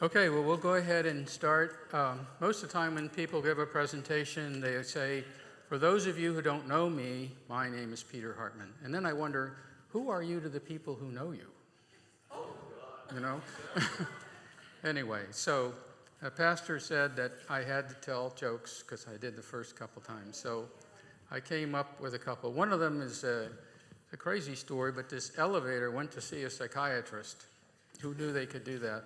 Okay, well, we'll go ahead and start. Most of the time when people give a presentation, they say, for those of you who don't know me, my name is Peter Hartmann. And then I wonder, who are you to the people who know you? You know? Anyway, so a pastor said that I had to tell jokes because I did the first couple times. So I came up with a couple. One of them is a crazy story, but this elevator went to see a psychiatrist. Who knew they could do that?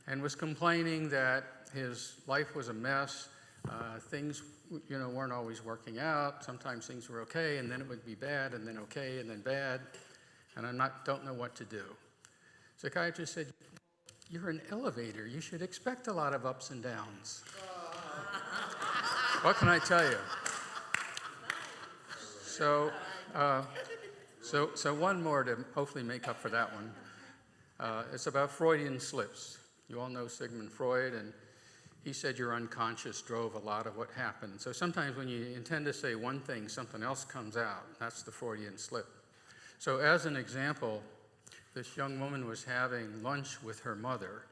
And was complaining that his life was a mess. Things, weren't always working out. Sometimes things were okay, and then it would be bad, and then okay, and then bad. And don't know what to do. Psychiatrist said, "You're an elevator. You should expect a lot of ups and downs." What can I tell you? So one more to hopefully make up for that one. It's about Freudian slips. You all know Sigmund Freud, and he said your unconscious drove a lot of what happened. So sometimes when you intend to say one thing, something else comes out. That's the Freudian slip. So as an example, this young woman was having lunch with her mother,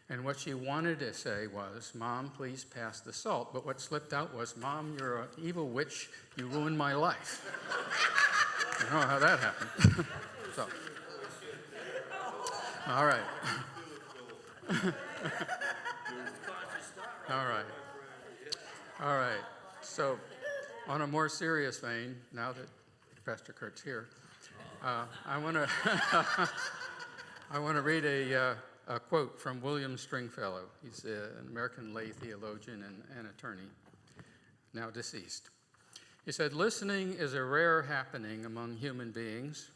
and what she wanted to say was, "Mom, please pass the salt." But what slipped out was, "Mom, you're an evil witch. You ruined my life." You know how that happened. So, all right. All right. So, on a more serious vein, now that Pastor Kurt's here, I want to read a quote from William Stringfellow. He's an American lay theologian and attorney, now deceased. He said, "Listening is a rare happening among human beings.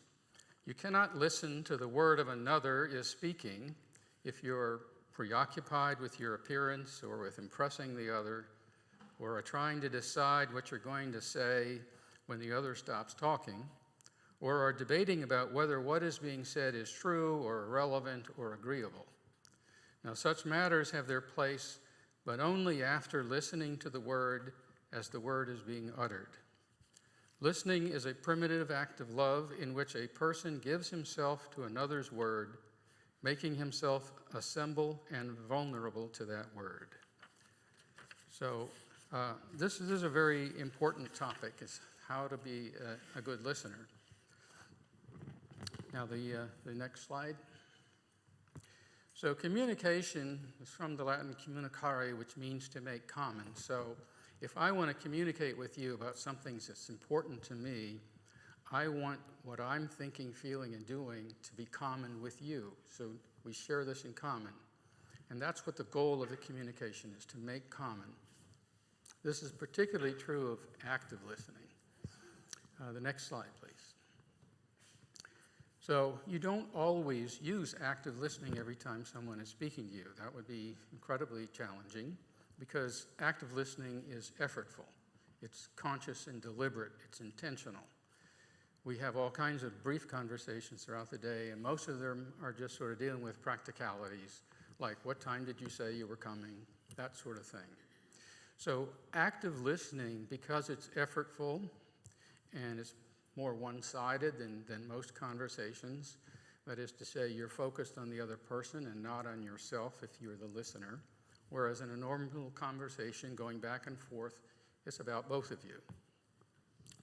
You cannot listen to the word of another is speaking if you're preoccupied with your appearance or with impressing the other, or are trying to decide what you're going to say when the other stops talking, or are debating about whether what is being said is true or relevant or agreeable. Now, such matters have their place, but only after listening to the word as the word is being uttered. Listening is a primitive act of love in which a person gives himself to another's word, making himself assemble and vulnerable to that word." So this is a very important topic, is how to be a good listener. Now the next slide. So communication is from the Latin communicare, which means to make common. So if I want to communicate with you about something that's important to me, I want what I'm thinking, feeling, and doing to be common with you. So we share this in common. And that's what the goal of the communication is, to make common. This is particularly true of active listening. The next slide, please. So you don't always use active listening every time someone is speaking to you. That would be incredibly challenging because active listening is effortful. It's conscious and deliberate. It's intentional. We have all kinds of brief conversations throughout the day, and most of them are just sort of dealing with practicalities, like what time did you say you were coming, that sort of thing. So active listening, because it's effortful and it's more one-sided than most conversations, that is to say, you're focused on the other person and not on yourself if you're the listener, whereas in a normal conversation, going back and forth, it's about both of you.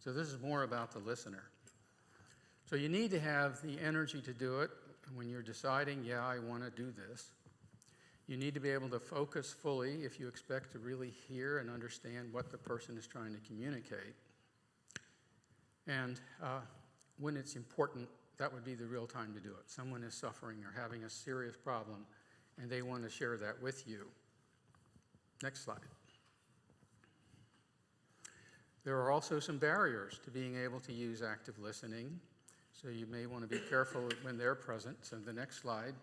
So this is more about the listener. So you need to have the energy to do it when you're deciding, yeah, I want to do this. You need to be able to focus fully if you expect to really hear and understand what the person is trying to communicate. And when it's important, that would be the real time to do it. Someone is suffering or having a serious problem, and they want to share that with you. Next slide. There are also some barriers to being able to use active listening. So you may want to be careful when they're present. So the next slide.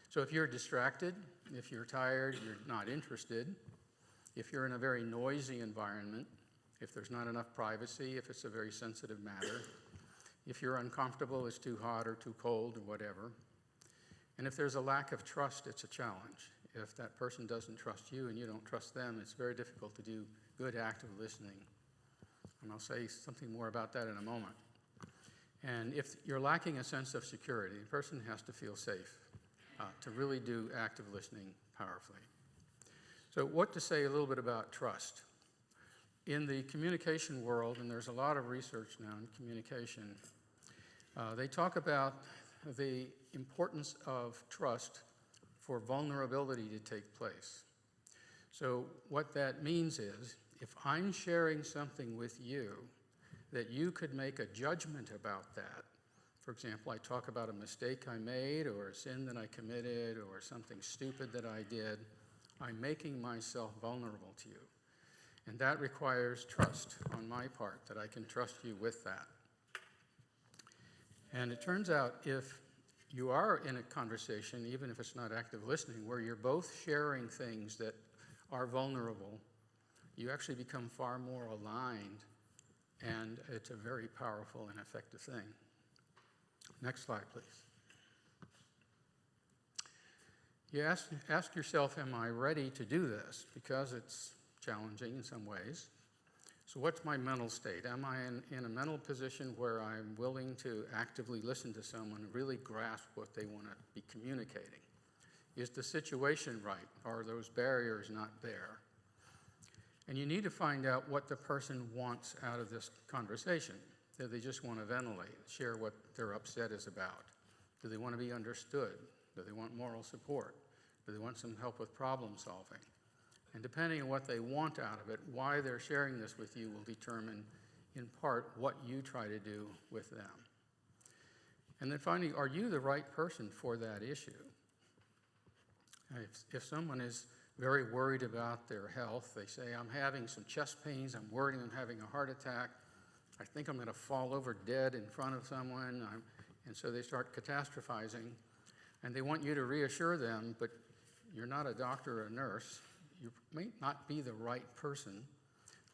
So if you're distracted, if you're tired, you're not interested, if you're in a very noisy environment, if there's not enough privacy, if it's a very sensitive matter, if you're uncomfortable, it's too hot or too cold or whatever, and if there's a lack of trust, it's a challenge. If that person doesn't trust you and you don't trust them, it's very difficult to do good active listening. And I'll say something more about that in a moment. And if you're lacking a sense of security, the person has to feel safe. to really do active listening powerfully. So what to say a little bit about trust. In the communication world, and there's a lot of research now in communication, they talk about the importance of trust for vulnerability to take place. So what that means is, if I'm sharing something with you that you could make a judgment about that, for example, I talk about a mistake I made or a sin that I committed or something stupid that I did, I'm making myself vulnerable to you. And that requires trust on my part, that I can trust you with that. And it turns out if you are in a conversation, even if it's not active listening, where you're both sharing things that are vulnerable, you actually become far more aligned, and it's a very powerful and effective thing. Next slide, please. You ask yourself, am I ready to do this? Because it's challenging in some ways. So what's my mental state? Am I in a mental position where I'm willing to actively listen to someone and really grasp what they want to be communicating? Is the situation right? Are those barriers not there? And you need to find out what the person wants out of this conversation. Do they just want to ventilate, share what their upset is about? Do they want to be understood? Do they want moral support? Do they want some help with problem solving? And depending on what they want out of it, why they're sharing this with you will determine, in part, what you try to do with them. And then finally, are you the right person for that issue? If someone is very worried about their health, they say, I'm having some chest pains, I'm worried I'm having a heart attack, I think I'm going to fall over dead in front of someone, and so they start catastrophizing, and they want you to reassure them, but you're not a doctor or a nurse. You may not be the right person,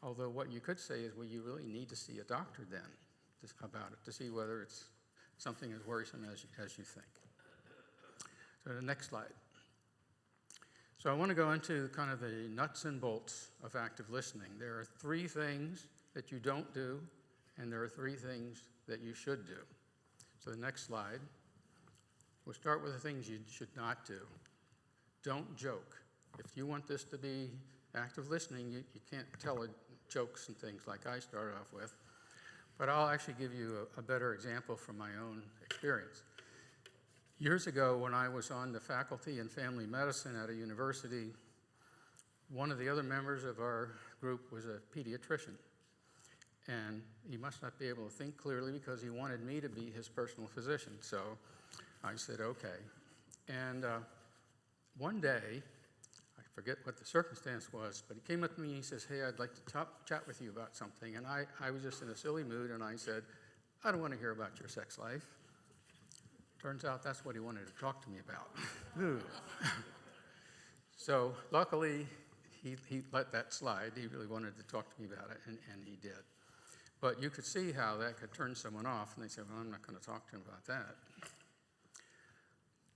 although what you could say is, well, you really need to see a doctor then about it, to see whether it's something as worrisome as you think. So the next slide. So I want to go into kind of the nuts and bolts of active listening. There are 3 things that you don't do, and there are 3 things that you should do. So the next slide. We'll start with the things you should not do. Don't joke. If you want this to be active listening, you can't tell jokes and things like I started off with. But I'll actually give you a better example from my own experience. Years ago, when I was on the faculty in family medicine at a university, one of the other members of our group was a pediatrician. And he must not be able to think clearly because he wanted me to be his personal physician. So I said, okay. And one day, I forget what the circumstance was, but he came up to me and he says, hey, I'd like to chat with you about something. And I was just in a silly mood, and I said, I don't want to hear about your sex life. Turns out that's what he wanted to talk to me about. So luckily, he let that slide. He really wanted to talk to me about it, and he did. But you could see how that could turn someone off, and they said, well, I'm not going to talk to him about that.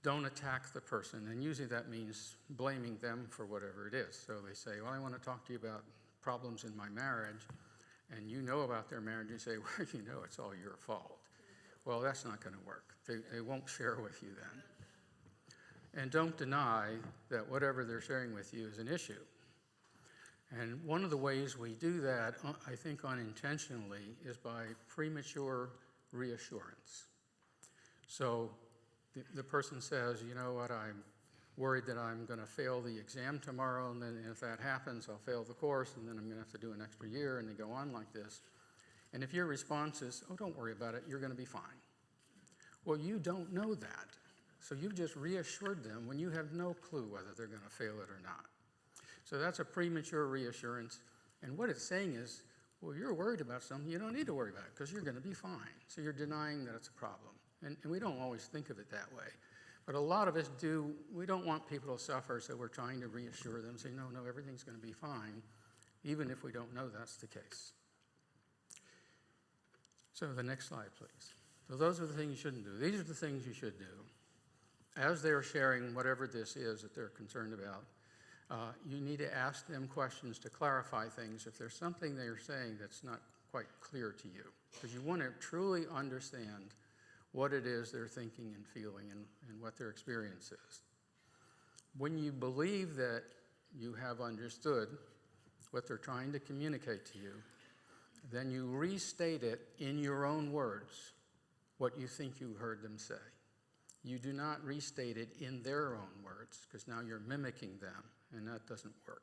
Don't attack the person, and usually that means blaming them for whatever it is. So they say, well, I want to talk to you about problems in my marriage, and you know about their marriage, and you say, well, you know it's all your fault. Well, that's not going to work. They won't share with you then. And don't deny that whatever they're sharing with you is an issue. And one of the ways we do that, I think unintentionally, is by premature reassurance. So the person says, you know what, I'm worried that I'm going to fail the exam tomorrow, and then if that happens, I'll fail the course, and then I'm going to have to do an extra year, and they go on like this. And if your response is, oh, don't worry about it, you're going to be fine. Well, you don't know that. So you've just reassured them when you have no clue whether they're going to fail it or not. So that's a premature reassurance. And what it's saying is, well, you're worried about something, you don't need to worry about it because you're going to be fine. So you're denying that it's a problem. And we don't always think of it that way. But a lot of us do. We don't want people to suffer, so we're trying to reassure them, say, no, everything's going to be fine, even if we don't know that's the case. So the next slide, please. So those are the things you shouldn't do. These are the things you should do. As they're sharing whatever this is that they're concerned about, you need to ask them questions to clarify things if there's something they're saying that's not quite clear to you. Because you want to truly understand what it is they're thinking and feeling and what their experience is. When you believe that you have understood what they're trying to communicate to you, then you restate it in your own words, what you think you heard them say. You do not restate it in their own words, because now you're mimicking them, and that doesn't work.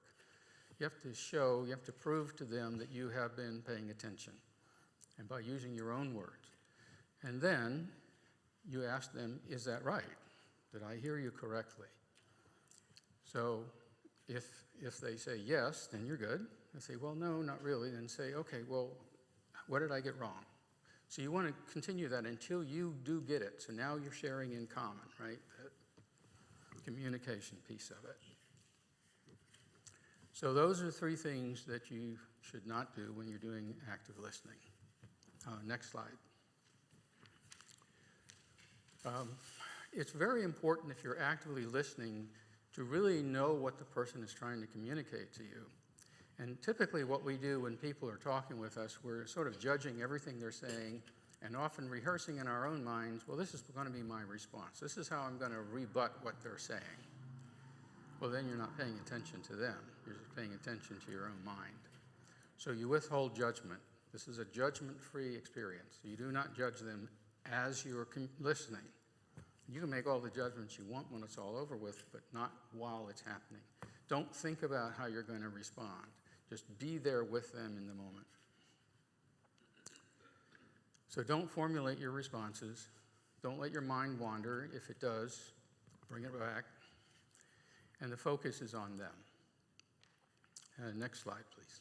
You have to prove to them that you have been paying attention, and by using your own words. And then you ask them, is that right? Did I hear you correctly? So if they say yes, then you're good. If they say, well, no, not really, then say, okay, well, what did I get wrong? So you want to continue that until you do get it. So now you're sharing in common, right? That communication piece of it. So those are 3 things that you should not do when you're doing active listening. Next slide. It's very important if you're actively listening to really know what the person is trying to communicate to you. And typically what we do when people are talking with us, we're sort of judging everything they're saying and often rehearsing in our own minds, well, this is going to be my response. This is how I'm going to rebut what they're saying. Well, then you're not paying attention to them. You're just paying attention to your own mind. So you withhold judgment. This is a judgment-free experience. You do not judge them as you're listening. You can make all the judgments you want when it's all over with, but not while it's happening. Don't think about how you're going to respond. Just be there with them in the moment. So don't formulate your responses. Don't let your mind wander. If it does, bring it back. And the focus is on them. Next slide, please.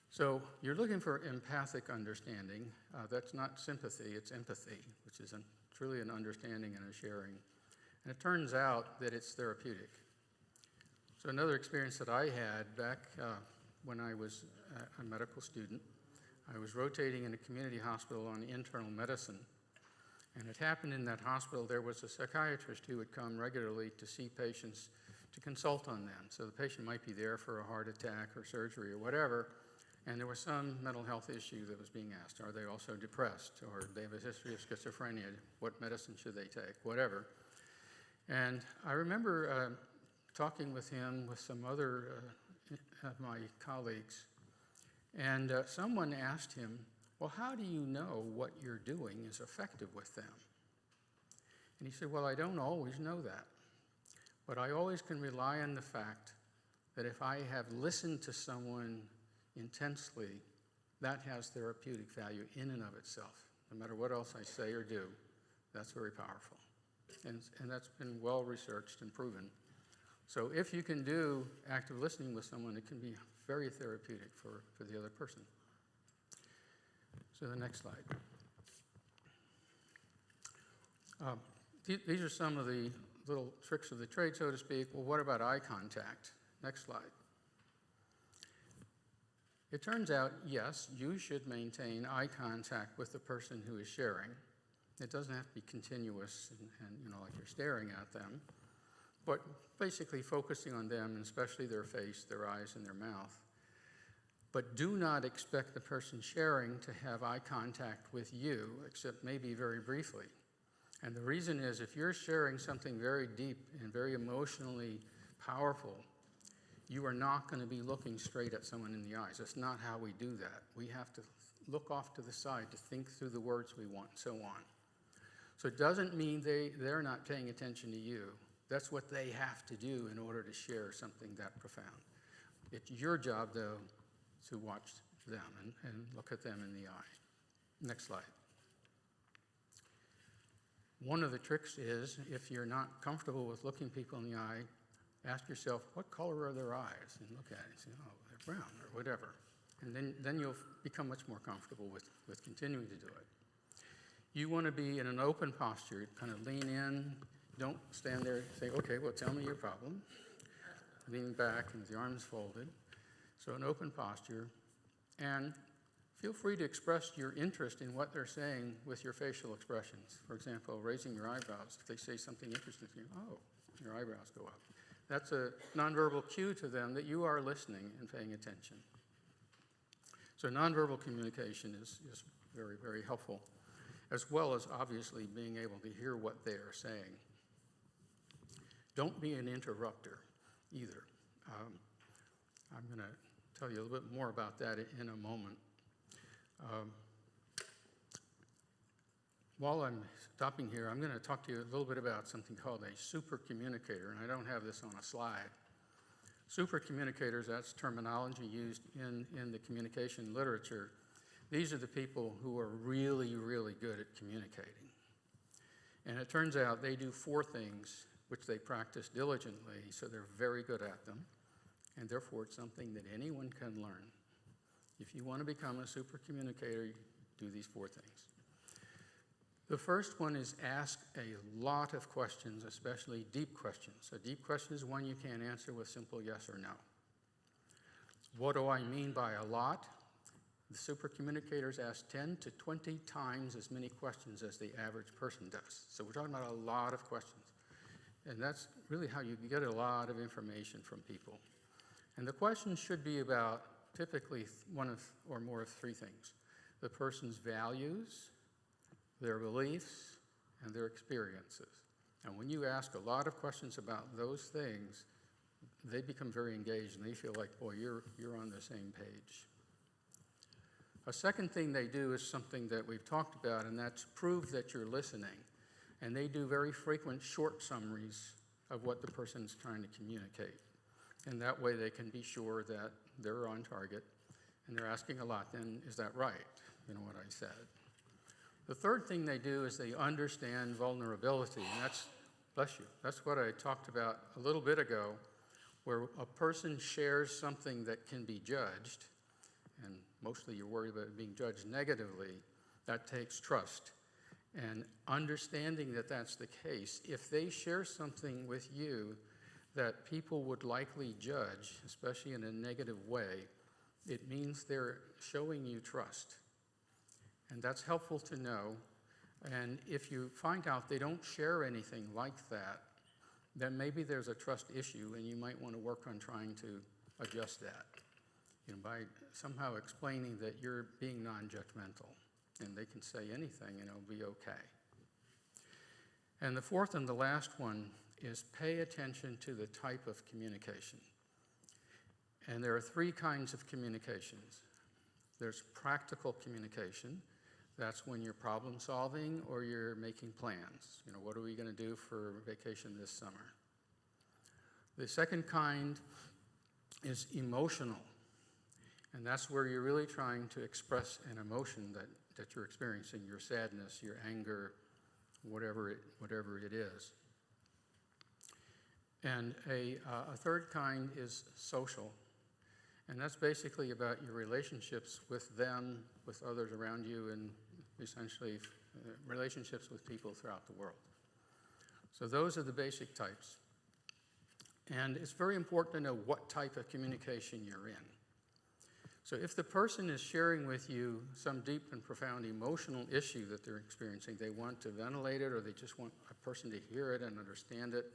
So you're looking for empathic understanding. That's not sympathy, it's empathy, which is truly an understanding and a sharing. And it turns out that it's therapeutic. So another experience that I had back when I was a medical student, I was rotating in a community hospital on internal medicine. And it happened in that hospital, there was a psychiatrist who would come regularly to see patients to consult on them. So the patient might be there for a heart attack or surgery or whatever, and there was some mental health issue that was being asked. Are they also depressed? Or do they have a history of schizophrenia? What medicine should they take? Whatever. And I remember talking with him with some other of my colleagues, and someone asked him, well, how do you know what you're doing is effective with them? And he said, well, I don't always know that, but I always can rely on the fact that if I have listened to someone intensely, that has therapeutic value in and of itself. No matter what else I say or do, that's very powerful. And that's been well researched and proven. So if you can do active listening with someone, it can be very therapeutic for the other person. So the next slide. These are some of the little tricks of the trade, so to speak. Well, what about eye contact? Next slide. It turns out, yes, you should maintain eye contact with the person who is sharing. It doesn't have to be continuous and like you're staring at them, but basically focusing on them, and especially their face, their eyes, and their mouth. But do not expect the person sharing to have eye contact with you, except maybe very briefly. And the reason is, if you're sharing something very deep and very emotionally powerful, you are not going to be looking straight at someone in the eyes. That's not how we do that. We have to look off to the side to think through the words we want, and so on. So it doesn't mean they're not paying attention to you. That's what they have to do in order to share something that profound. It's your job, though, to watch them and look at them in the eye. Next slide. One of the tricks is, if you're not comfortable with looking people in the eye, ask yourself, what color are their eyes? And look at it and say, oh, they're brown or whatever. And then you'll become much more comfortable with continuing to do it. You want to be in an open posture, kind of lean in. Don't stand there and say, okay, well, tell me your problem. Leaning back and with the arms folded. So an open posture. And feel free to express your interest in what they're saying with your facial expressions. For example, raising your eyebrows. If they say something interesting to you, oh, your eyebrows go up. That's a nonverbal cue to them that you are listening and paying attention. So nonverbal communication is very, very helpful, as well as obviously being able to hear what they are saying. Don't be an interrupter either. I'm going to tell you a little bit more about that in a moment. While I'm stopping here, I'm going to talk to you a little bit about something called a super communicator, and I don't have this on a slide. Super communicators, that's terminology used in the communication literature. These are the people who are really, really good at communicating. And it turns out they do 4 things which they practice diligently, so they're very good at them, and therefore it's something that anyone can learn. If you want to become a super communicator, do these 4 things. The first one is ask a lot of questions, especially deep questions. A deep question is one you can't answer with simple yes or no. What do I mean by a lot? The super communicators ask 10 to 20 times as many questions as the average person does. So we're talking about a lot of questions. And that's really how you get a lot of information from people. And the questions should be about typically one of or more of 3 things: the person's values, their beliefs, and their experiences. And when you ask a lot of questions about those things, they become very engaged and they feel like, boy, you're on the same page. A second thing they do is something that we've talked about, and that's prove that you're listening. And they do very frequent short summaries of what the person's trying to communicate. And that way they can be sure that they're on target and they're asking a lot. Then, is that right? You know what I said. The third thing they do is they understand vulnerability, and that's, bless you, that's what I talked about a little bit ago, where a person shares something that can be judged, and mostly you're worried about it being judged negatively. That takes trust. And understanding that that's the case, if they share something with you that people would likely judge, especially in a negative way, it means they're showing you trust. And that's helpful to know. And if you find out they don't share anything like that, then maybe there's a trust issue and you might want to work on trying to adjust that, by somehow explaining that you're being non-judgmental and they can say anything and it'll be okay. And the fourth and the last one is pay attention to the type of communication. And there are 3 kinds of communications. There's practical communication. That's when you're problem solving or you're making plans. What are we going to do for vacation this summer? The second kind is emotional. And that's where you're really trying to express an emotion that you're experiencing, your sadness, your anger, whatever it is. And a third kind is social. And that's basically about your relationships with them, with others around you, and essentially relationships with people throughout the world. So those are the basic types. And it's very important to know what type of communication you're in. So if the person is sharing with you some deep and profound emotional issue that they're experiencing, they want to ventilate it or they just want a person to hear it and understand it,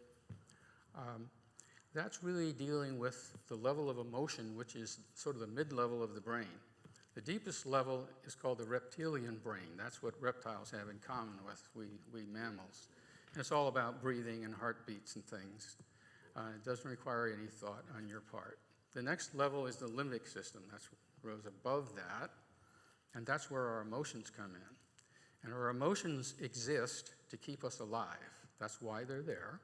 that's really dealing with the level of emotion, which is sort of the mid-level of the brain. The deepest level is called the reptilian brain. That's what reptiles have in common with we mammals. And it's all about breathing and heartbeats and things. It doesn't require any thought on your part. The next level is the limbic system. That goes above that, and that's where our emotions come in. And our emotions exist to keep us alive. That's why they're there.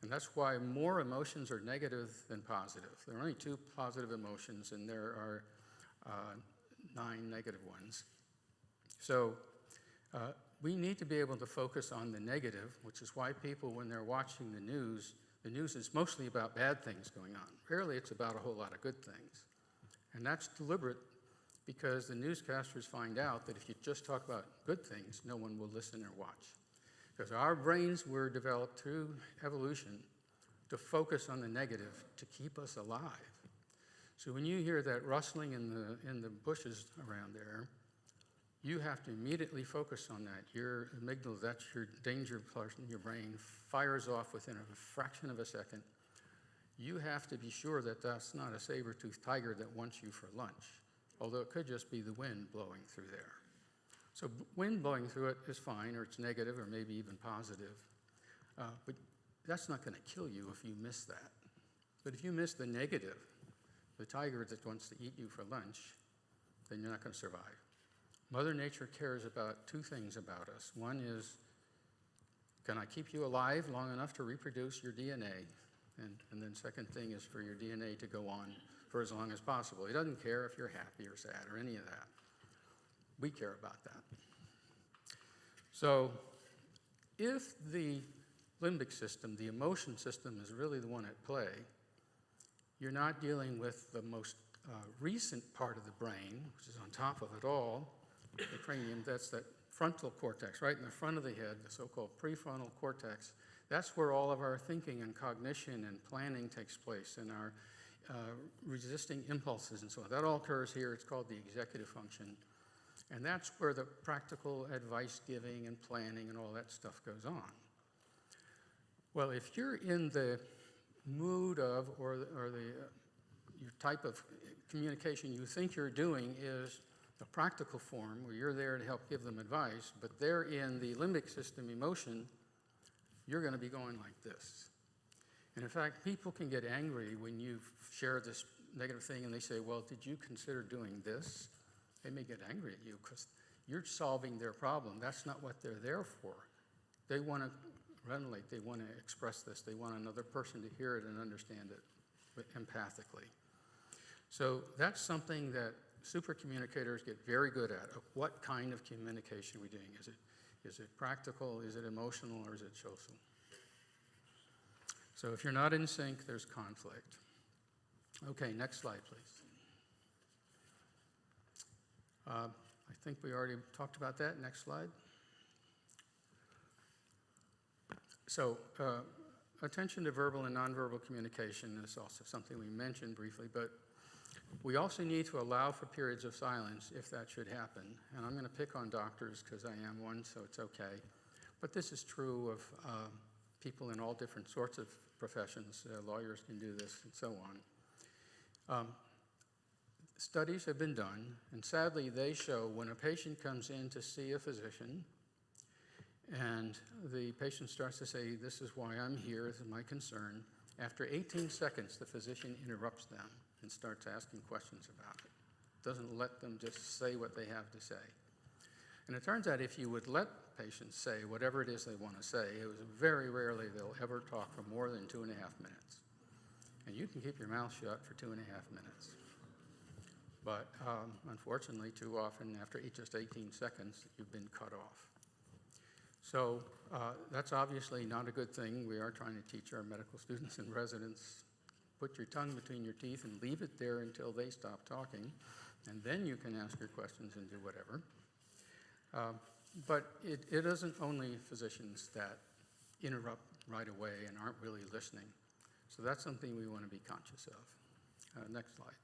And that's why more emotions are negative than positive. There are only 2 positive emotions, and there are 9 negative ones. So we need to be able to focus on the negative, which is why people, when they're watching the news is mostly about bad things going on. Rarely it's about a whole lot of good things. And that's deliberate because the newscasters find out that if you just talk about good things, no one will listen or watch. Because our brains were developed through evolution to focus on the negative, to keep us alive. So when you hear that rustling in the bushes around there, you have to immediately focus on that. Your amygdala, that's your danger part in your brain, fires off within a fraction of a second. You have to be sure that that's not a saber-toothed tiger that wants you for lunch, although it could just be the wind blowing through there. So wind blowing through it is fine, or it's negative, or maybe even positive. But that's not going to kill you if you miss that. But if you miss the negative, the tiger that wants to eat you for lunch, then you're not going to survive. Mother Nature cares about two things about us. One is, can I keep you alive long enough to reproduce your DNA? And then second thing is for your DNA to go on for as long as possible. He doesn't care if you're happy or sad or any of that. We care about that. So if the limbic system, the emotion system, is really the one at play, you're not dealing with the most recent part of the brain, which is on top of it all, the cranium. That's that frontal cortex, right in the front of the head, the so-called prefrontal cortex. That's where all of our thinking and cognition and planning takes place, and our resisting impulses and so on. That all occurs here. It's called the executive function. And that's where the practical advice giving and planning and all that stuff goes on. Well, if you're in the mood of, or your type of communication you think you're doing is a practical form where you're there to help give them advice, but they're in the limbic system emotion, you're going to be going like this. And in fact, people can get angry when you share this negative thing and they say, well, did you consider doing this? They may get angry at you because you're solving their problem. That's not what they're there for. They want to ventilate. They want to express this. They want another person to hear it and understand it empathically. So that's something that super communicators get very good at. What kind of communication are we doing? Is it practical? Is it emotional? Or is it social? So if you're not in sync, there's conflict. Okay, next slide, please. I think we already talked about that. Next slide. So attention to verbal and nonverbal communication is also something we mentioned briefly, but we also need to allow for periods of silence if that should happen. And I'm going to pick on doctors because I am one, so it's okay. But this is true of people in all different sorts of professions. Lawyers can do this and so on. Studies have been done, and sadly they show when a patient comes in to see a physician and the patient starts to say, this is why I'm here, this is my concern, after 18 seconds the physician interrupts them and starts asking questions about it. Doesn't let them just say what they have to say. And it turns out if you would let patients say whatever it is they want to say, it was very rarely they'll ever talk for more than 2.5 minutes. And you can keep your mouth shut for 2.5 minutes. But unfortunately, too often, after just 18 seconds, you've been cut off. So that's obviously not a good thing. We are trying to teach our medical students and residents, put your tongue between your teeth and leave it there until they stop talking, and then you can ask your questions and do whatever. But it isn't only physicians that interrupt right away and aren't really listening. So that's something we want to be conscious of. Next slide.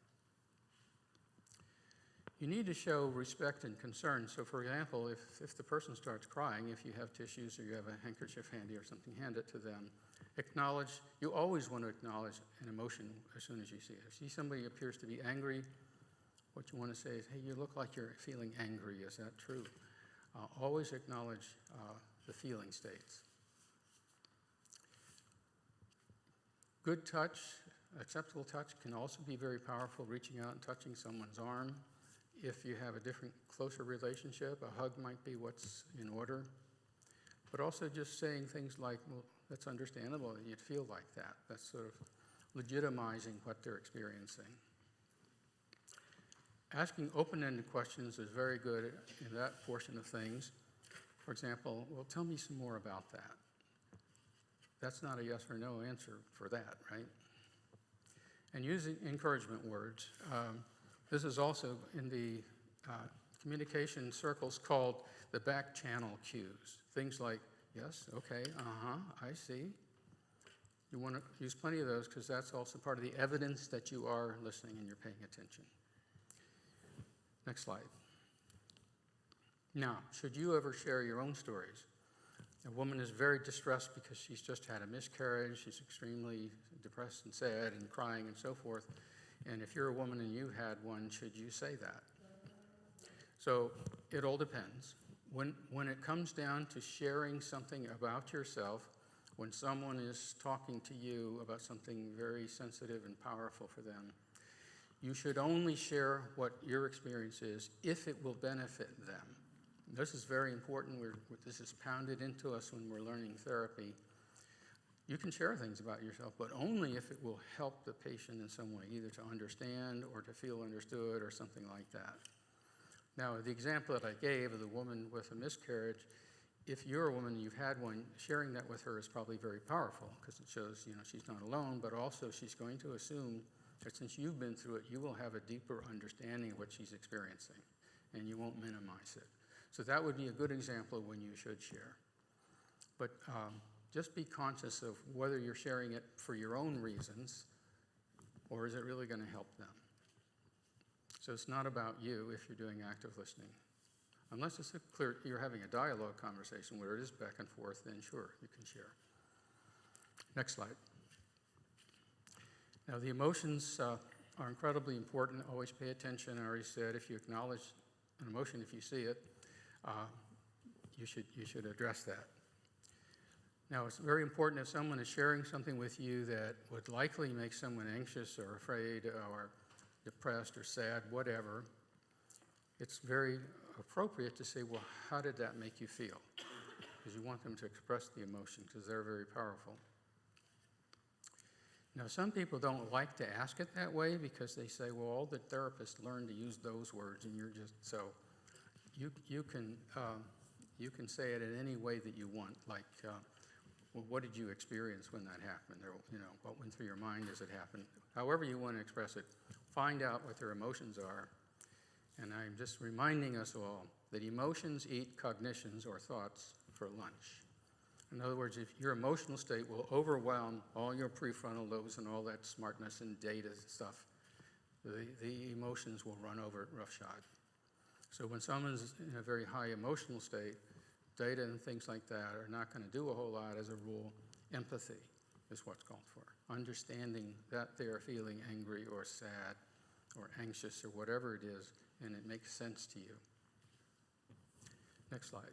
You need to show respect and concern. So for example, if the person starts crying, if you have tissues or you have a handkerchief handy or something, hand it to them. Acknowledge, you always want to acknowledge an emotion as soon as you see it. If you see somebody appears to be angry, what you want to say is, hey, you look like you're feeling angry. Is that true? Always acknowledge the feeling states. Good touch, acceptable touch can also be very powerful, reaching out and touching someone's arm. If you have a different, closer relationship, a hug might be what's in order. But also just saying things like, well, that's understandable that you'd feel like that. That's sort of legitimizing what they're experiencing. Asking open-ended questions is very good in that portion of things. For example, well, tell me some more about that. That's not a yes or no answer for that, right? And using encouragement words. This is also in the communication circles called the back channel cues. Things like, yes, okay, I see. You want to use plenty of those because that's also part of the evidence that you are listening and you're paying attention. Next slide. Now, should you ever share your own stories? A woman is very distressed because she's just had a miscarriage. She's extremely depressed and sad and crying and so forth. And if you're a woman and you had one, should you say that? So it all depends. When it comes down to sharing something about yourself, when someone is talking to you about something very sensitive and powerful for them, you should only share what your experience is if it will benefit them. This is very important. This is pounded into us when we're learning therapy. You can share things about yourself, but only if it will help the patient in some way, either to understand or to feel understood or something like that. Now, the example that I gave of the woman with a miscarriage, if you're a woman and you've had one, sharing that with her is probably very powerful because it shows, she's not alone, but also she's going to assume that since you've been through it, you will have a deeper understanding of what she's experiencing, and you won't minimize it. So that would be a good example of when you should share. But just be conscious of whether you're sharing it for your own reasons, or is it really going to help them? So it's not about you if you're doing active listening. Unless it's clear you're having a dialogue conversation where it is back and forth, then sure, you can share. Next slide. Now, the emotions are incredibly important. Always pay attention. I already said if you acknowledge an emotion, if you see it, you should address that. Now, it's very important if someone is sharing something with you that would likely make someone anxious or afraid or depressed or sad, whatever, it's very appropriate to say, well, how did that make you feel? Because you want them to express the emotion because they're very powerful. Now, some people don't like to ask it that way because they say, well, all the therapists learn to use those words, and you're just, so you can say it in any way that you want, like, well, what did you experience when that happened? Or, what went through your mind as it happened? However you want to express it, find out what their emotions are. And I'm just reminding us all that emotions eat cognitions or thoughts for lunch. In other words, if your emotional state will overwhelm all your prefrontal lobes and all that smartness and data stuff, the emotions will run over it roughshod. So when someone's in a very high emotional state, data and things like that are not going to do a whole lot. As a rule, empathy is what's called for. Understanding that they are feeling angry or sad or anxious or whatever it is, and it makes sense to you. Next slide.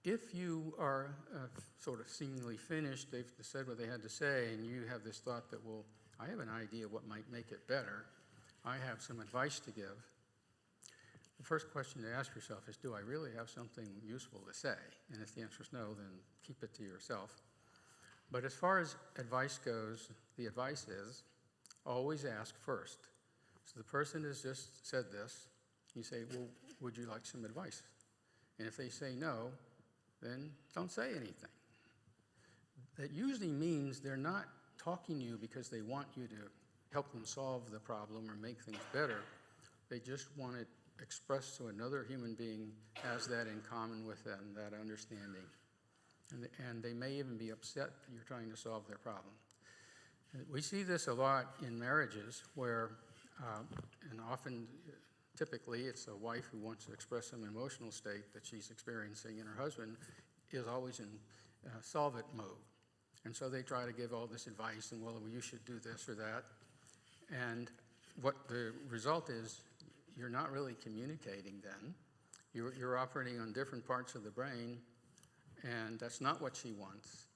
If you are sort of seemingly finished, they've said what they had to say, and you have this thought that, well, I have an idea what might make it better. I have some advice to give. The first question to ask yourself is, do I really have something useful to say? And if the answer is no, then keep it to yourself. But as far as advice goes, the advice is always ask first. So the person has just said this. You say, well, would you like some advice? And if they say no, then don't say anything. That usually means they're not talking to you because they want you to help them solve the problem or make things better. They just want to express to another human being has that in common with them, that understanding. And they may even be upset that you're trying to solve their problem. We see this a lot in marriages where, and often, typically, it's a wife who wants to express some emotional state that she's experiencing, and her husband is always in solve-it mode. And so they try to give all this advice, and, well, you should do this or that. And what the result is, you're not really communicating then. You're operating on different parts of the brain, and that's not what she wants.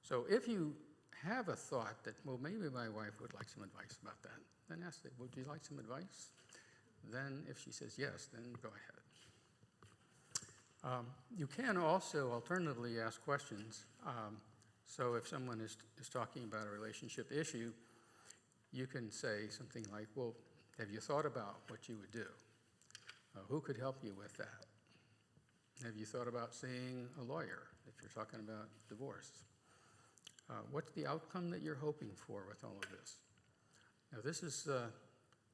So if you have a thought that, well, maybe my wife would like some advice about that, then ask her, would you like some advice? Then if she says yes, then go ahead. You can also alternatively ask questions. So if someone is talking about a relationship issue, you can say something like, well, have you thought about what you would do? Who could help you with that? Have you thought about seeing a lawyer if you're talking about divorce? What's the outcome that you're hoping for with all of this? Now, this is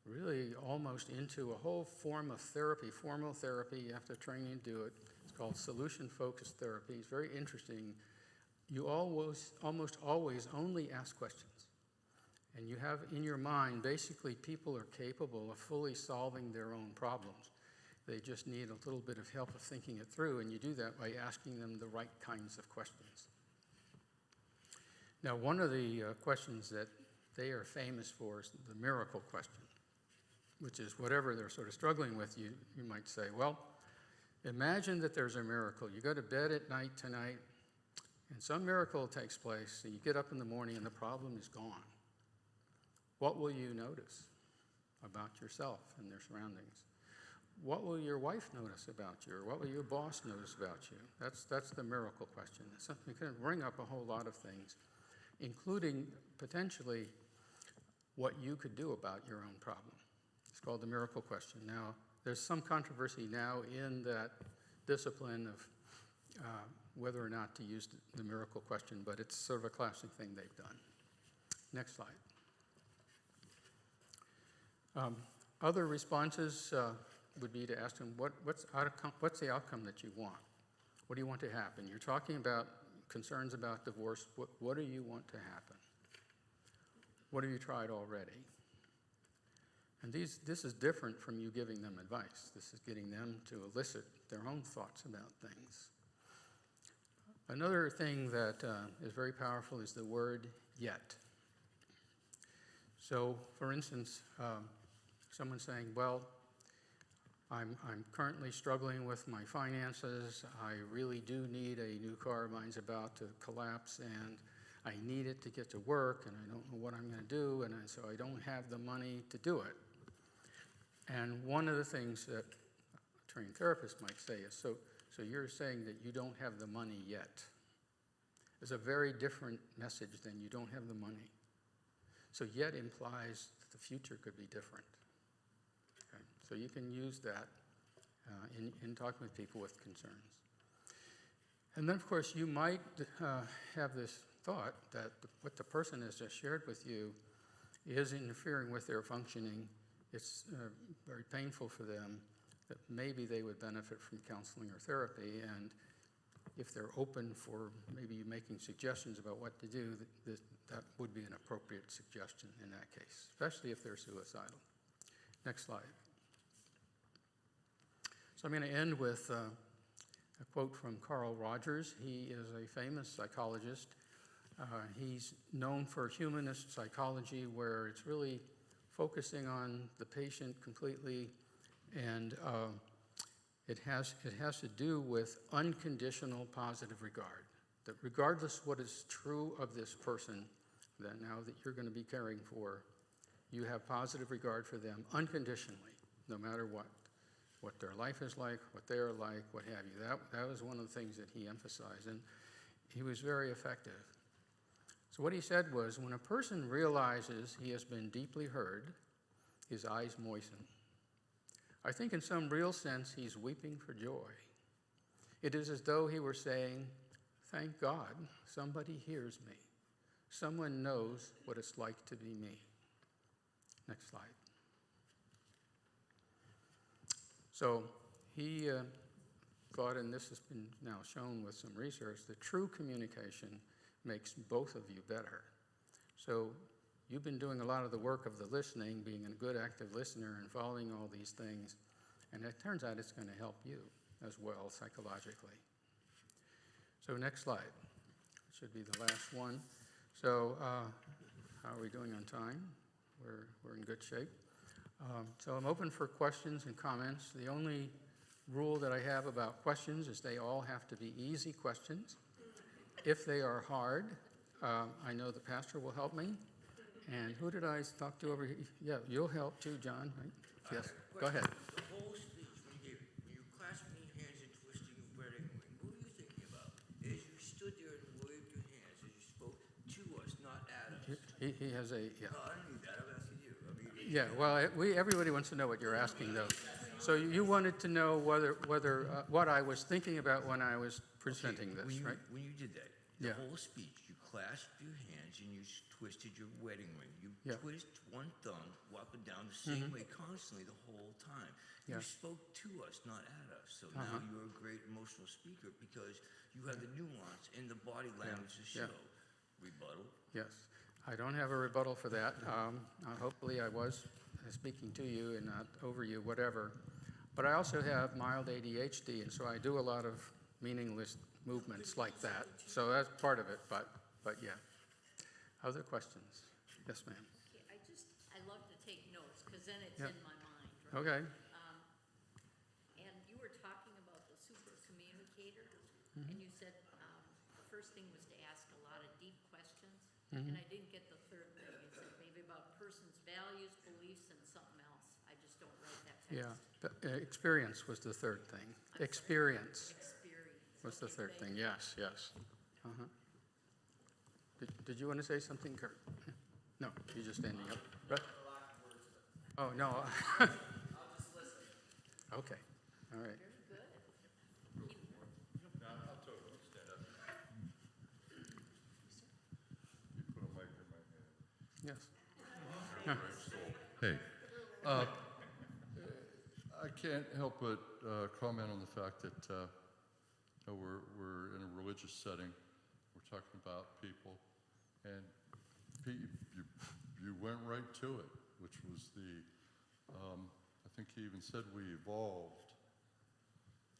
really almost into a whole form of therapy, formal therapy. You have to train to do it. It's called solution-focused therapy. It's very interesting. You almost always only ask questions. And you have in your mind, basically, people are capable of fully solving their own problems. They just need a little bit of help of thinking it through, and you do that by asking them the right kinds of questions. Now, one of the questions that they are famous for is the miracle question, which is whatever they're sort of struggling with, you might say, well, imagine that there's a miracle. You go to bed at night tonight, and some miracle takes place, and you get up in the morning and the problem is gone. What will you notice about yourself and their surroundings? What will your wife notice about you, or what will your boss notice about you? That's the miracle question. It's something that can bring up a whole lot of things, including potentially what you could do about your own problem. It's called the miracle question. Now, there's some controversy now in that discipline of whether or not to use the miracle question, but it's sort of a classic thing they've done. Next slide. Other responses would be to ask them, what's the outcome that you want? What do you want to happen? You're talking about concerns about divorce. What do you want to happen? What have you tried already? And this is different from you giving them advice. This is getting them to elicit their own thoughts about things. Another thing that is very powerful is the word yet. So, for instance, someone saying, well, I'm currently struggling with my finances. I really do need a new car. Mine's about to collapse, and I need it to get to work, and I don't know what I'm going to do, and so I don't have the money to do it. And one of the things that a trained therapist might say is, so you're saying that you don't have the money yet. It's a very different message than you don't have the money. So yet implies that the future could be different. Okay? So you can use that in talking with people with concerns. And then, of course, you might have this thought that what the person has just shared with you is interfering with their functioning. It's very painful for them, that maybe they would benefit from counseling or therapy, and if they're open for maybe making suggestions about what to do, that would be an appropriate suggestion in that case, especially if they're suicidal. Next slide. So I'm going to end with a quote from Carl Rogers. He is a famous psychologist. He's known for humanist psychology, where it's really focusing on the patient completely, and it has to do with unconditional positive regard. That regardless what is true of this person, that now that you're going to be caring for, you have positive regard for them unconditionally, no matter what their life is like, what they're like, what have you. That was one of the things that he emphasized, and he was very effective. So what he said was, when a person realizes he has been deeply heard, his eyes moisten. I think in some real sense he's weeping for joy. It is as though he were saying, thank God somebody hears me. Someone knows what it's like to be me. Next slide. So he thought, and this has been now shown with some research, that true communication makes both of you better. So you've been doing a lot of the work of the listening, being a good active listener and following all these things, and it turns out it's going to help you as well psychologically. So next slide. Should be the last one. So how are we doing on time? We're in good shape. So I'm open for questions and comments. The only rule that I have about questions is they all have to be easy questions. If they are hard, I know the pastor will help me. And who did I talk to over here? Yeah, you'll help too, John, right? Yes, go ahead. The whole speech, when you clasping your hands and twisting your wedding ring, what were you thinking about? As you stood there and waved your hands, as you spoke to us, not at us. He has a, yeah. No, I don't need that. I'm asking you. Yeah, well, everybody wants to know what you're asking, though. So you wanted to know whether what I was thinking about when I was presenting this, right? When you did that, the whole speech, you clasped your hands and you twisted your wedding ring. You twist one thumb up and down the same way constantly the whole time. You spoke to us, not at us. So now you're a great emotional speaker because you have the nuance in the body language to show. Rebuttal? Yes. I don't have a rebuttal for that. Hopefully I was speaking to you and not over you, whatever. But I also have mild ADHD, and so I do a lot of meaningless movements like that. So that's part of it, but yeah. Other questions? Yes, ma'am. Okay, I love to take notes, because then it's Yeah. in my mind, right? Okay. And you were talking about the super communicator, Mm-hmm. and you said the first thing was to ask a lot of deep questions, Mm-hmm. and I didn't get the third thing. You said maybe about a person's values, beliefs, and something else. I just don't write that text. Yeah, experience was the third thing. I'm sorry. Experience Experience. was the Okay, third thank thing, you. yes, yes. Uh-huh. Did you want to say something, Kurt? No, you're just standing up. Right? Oh, no. I'll just listen. Okay, all right. Very good. I'll totally stand up. You put a mic in my hand. Yes. Hey, I can't help but comment on the fact that we're in a religious setting. We're talking about people, and you went right to it, which was I think he even said we evolved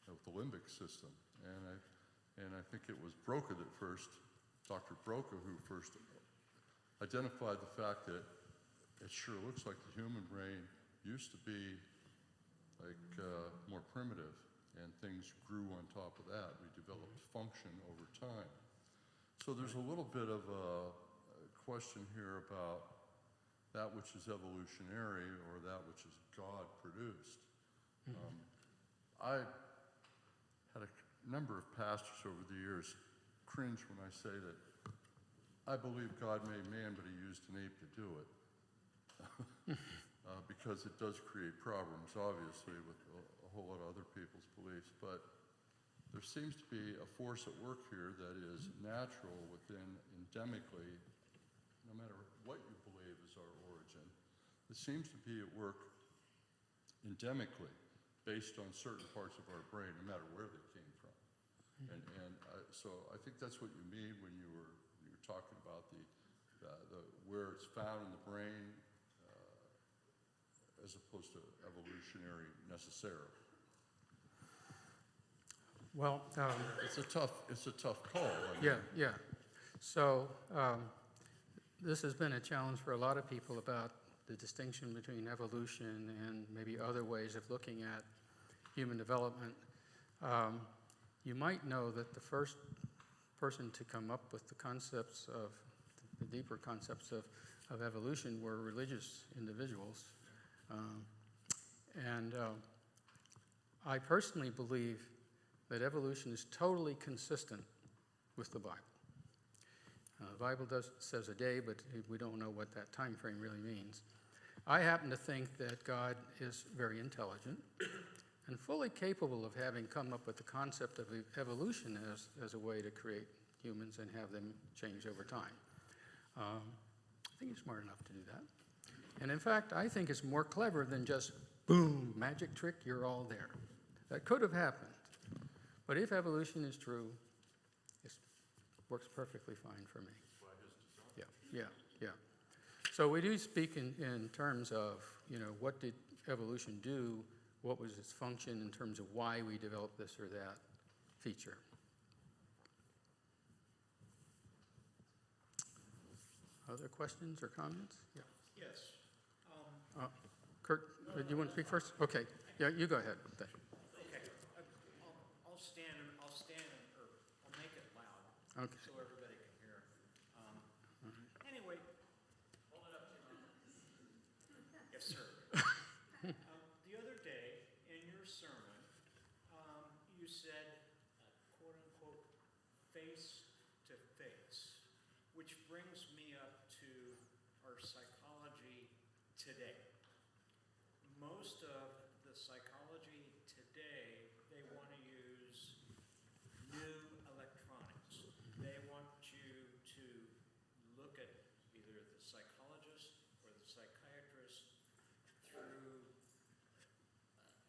with the limbic system, and I think it was Broca that first, Dr. Broca, who first identified the fact that it sure looks like the human brain used to be like more primitive, and things grew on top of that. We developed function over time. So there's a little bit of a question here about that which is evolutionary or that which is God produced. I had a number of pastors over the years cringe when I say that I believe God made man, but he used an ape to do it. Because it does create problems, obviously, with a whole lot of other people's beliefs. But there seems to be a force at work here that is natural within endemically, no matter what you believe is our origin. It seems to be at work endemically, based on certain parts of our brain, no matter where they came from. So I think that's what you mean when you were talking about the where it's found in the brain, as opposed to evolutionary necessarily. Well, It's a tough call. I mean. yeah, yeah. So this has been a challenge for a lot of people about the distinction between evolution and maybe other ways of looking at human development. You might know that the first person to come up with the concepts of, the deeper concepts of evolution were religious individuals. I personally believe that evolution is totally consistent with the Bible. The Bible says a day, but we don't know what that time frame really means. I happen to think that God is very intelligent and fully capable of having come up with the concept of evolution as a way to create humans and have them change over time. I think he's smart enough to do that. And in fact, I think it's more clever than just, boom, magic trick, you're all there. That could have happened. But if evolution is true, it works perfectly fine for me. Yeah. So we do speak in terms of, what did evolution do? What was its function in terms of why we developed this or that feature? Other questions or comments? Yeah. Yes. Kurt, do you want to speak first? Okay. Yeah, you go ahead. Okay. I'll stand or I'll make it loud. Okay. So everybody can hear. Anyway, hold it up to me. Yes, sir. The other day in your sermon, you said, quote unquote, face to face, which brings me up to our psychology today. Most of the psychology today, they want to use new electronics. They want you to look at either the psychologist or the psychiatrist through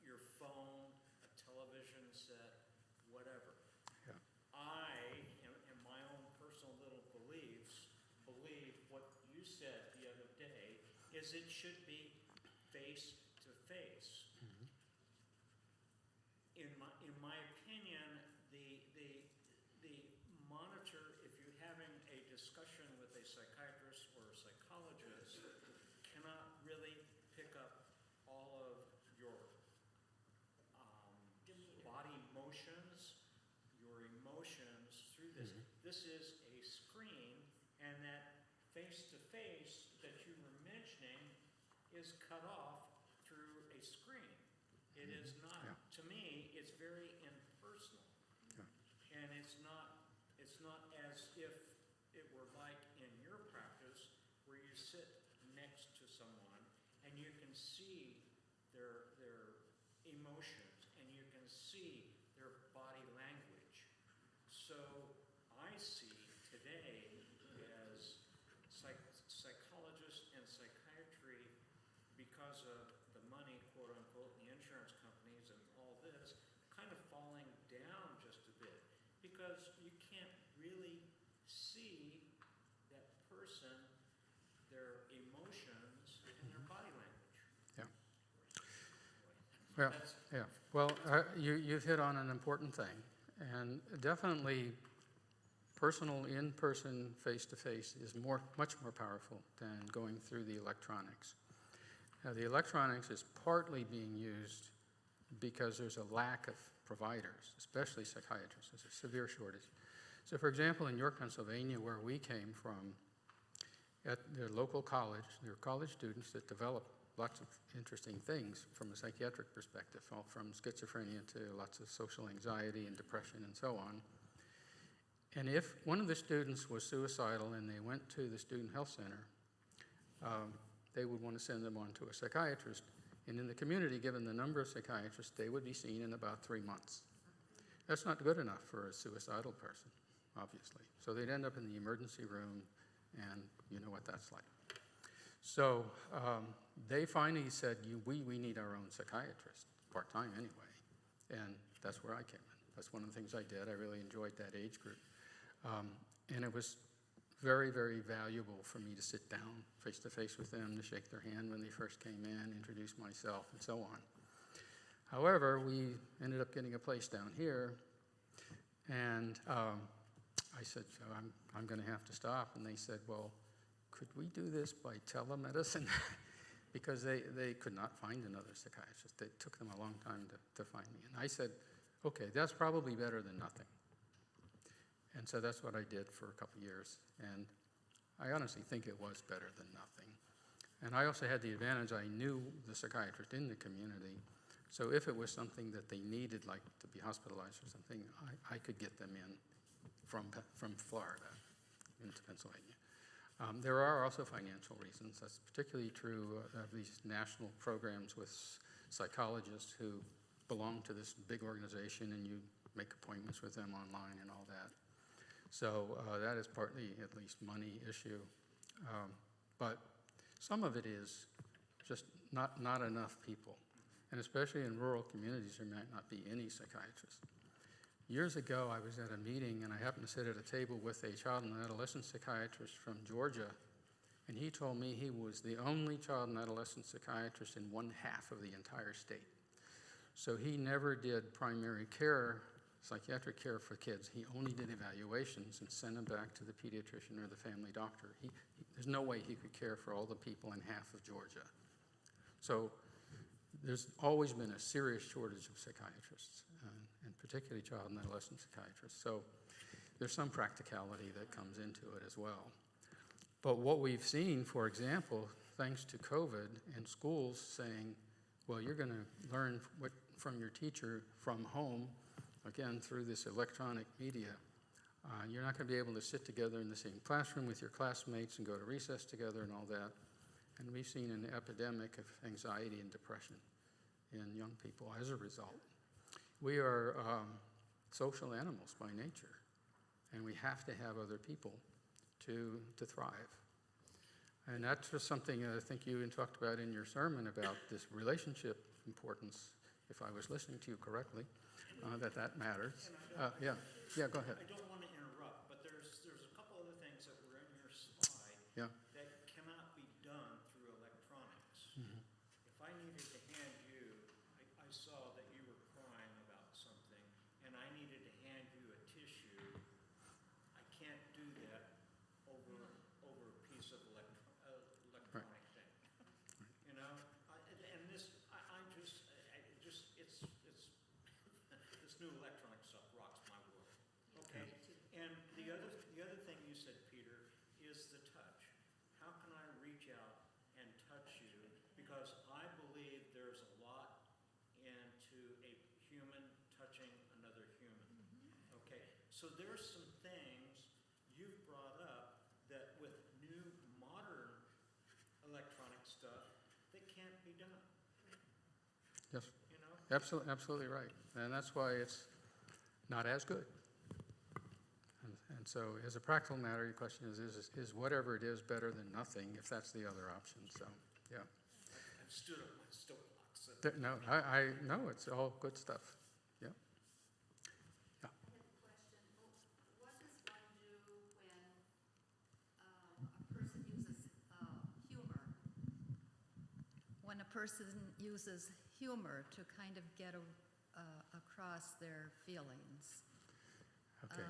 your phone, a television set, whatever. Yeah. I, in my own personal little beliefs, believe what you said the other day is it should be face to face. Mm-hmm. In my opinion, the monitor, if you're having a discussion with a psychiatrist or a psychologist, really pick up all of your body motions, your emotions through this. This is a screen, and that face-to-face that you were mentioning is cut off through a screen. It is not, to me, it's very impersonal. And it's not as if it were like in your practice where you sit next to someone and you can see their emotions and you can see their body language. So I see today as psychologists and psychiatry, because of the money, quote unquote, the insurance companies and all this, kind of falling down just a bit, because you can't really see that person, their emotions, and their body language. Yeah. Well, yeah. Well, you've hit on an important thing, and definitely personal, in-person, face-to-face is much more powerful than going through the electronics. Now, the electronics is partly being used because there's a lack of providers, especially psychiatrists. There's a severe shortage. So, for example, in York, Pennsylvania, where we came from, at their local college, there were college students that developed lots of interesting things from a psychiatric perspective, all from schizophrenia to lots of social anxiety and depression and so on. And if one of the students was suicidal and they went to the student health center, they would want to send them on to a psychiatrist. And in the community, given the number of psychiatrists, they would be seen in about 3 months. That's not good enough for a suicidal person, obviously. So they'd end up in the emergency room, and you know what that's like. So they finally said, we need our own psychiatrist, part-time anyway. And that's where I came in. That's one of the things I did. I really enjoyed that age group. And it was very, very valuable for me to sit down face-to-face with them, to shake their hand when they first came in, introduce myself, and so on. However, we ended up getting a place down here, and I said, so I'm going to have to stop. And they said, well, could we do this by telemedicine? Because they could not find another psychiatrist. It took them a long time to find me. And I said, okay, that's probably better than nothing. And so that's what I did for a couple years. And I honestly think it was better than nothing. And I also had the advantage, I knew the psychiatrist in the community. So if it was something that they needed, like to be hospitalized or something, I could get them in from Florida into Pennsylvania. There are also financial reasons. That's particularly true of these national programs with psychologists who belong to this big organization, and you make appointments with them online and all that. So that is partly at least money issue. But some of it is just not enough people. And especially in rural communities, there might not be any psychiatrists. Years ago, I was at a meeting, and I happened to sit at a table with a child and adolescent psychiatrist from Georgia, and he told me he was the only child and adolescent psychiatrist in 1/2 of the entire state. So he never did primary care, psychiatric care for kids. He only did evaluations and sent them back to the pediatrician or the family doctor. There's no way he could care for all the people in 1/2 of Georgia. So there's always been a serious shortage of psychiatrists, and particularly child and adolescent psychiatrists. So there's some practicality that comes into it as well. But what we've seen, for example, thanks to COVID and schools saying, well, you're going to learn from your teacher from home, again, through this electronic media. You're not going to be able to sit together in the same classroom with your classmates and go to recess together and all that. And we've seen an epidemic of anxiety and depression in young people as a result. We are social animals by nature, and we have to have other people to thrive. And that's just something I think you talked about in your sermon about this relationship importance, if I was listening to you correctly, that matters. Yeah, go ahead. I don't want to interrupt, but there's a couple other things that were in your slide Yeah. that cannot be done through electronics. If I needed to hand you, I saw that you were crying about something, and I needed to hand you a tissue. I can't do that over a piece of electronic thing. because I believe there's a lot into a human touching another human. Okay, so there's some things you've brought up that with new modern electronic stuff that can't be done, Yes, you know? absolutely right. And that's why it's not as good. And so as a practical matter, your question is whatever it is better than nothing if that's the other option? So, yeah. I've stood up my soapbox. So No, I know it's all good stuff. Yeah. Yeah. I have a question. What does one do when a person uses humor? When a person uses humor to kind of get across their feelings. Okay.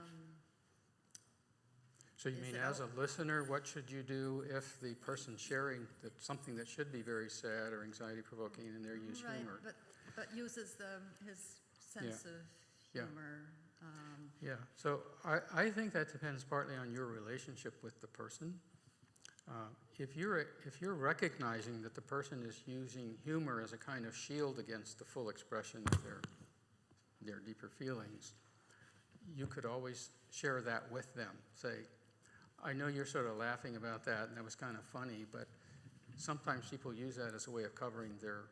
So you Is mean it as a listener, what should you do if the person sharing something that should be very sad or anxiety provoking and they're using Right, humor? but uses his sense of Yeah. humor. Yeah, so I think that depends partly on your relationship with the person. If you're recognizing that the person is using humor as a kind of shield against the full expression of their deeper feelings, you could always share that with them. Say, I know you're sort of laughing about that, and that was kind of funny, but sometimes people use that as a way of covering their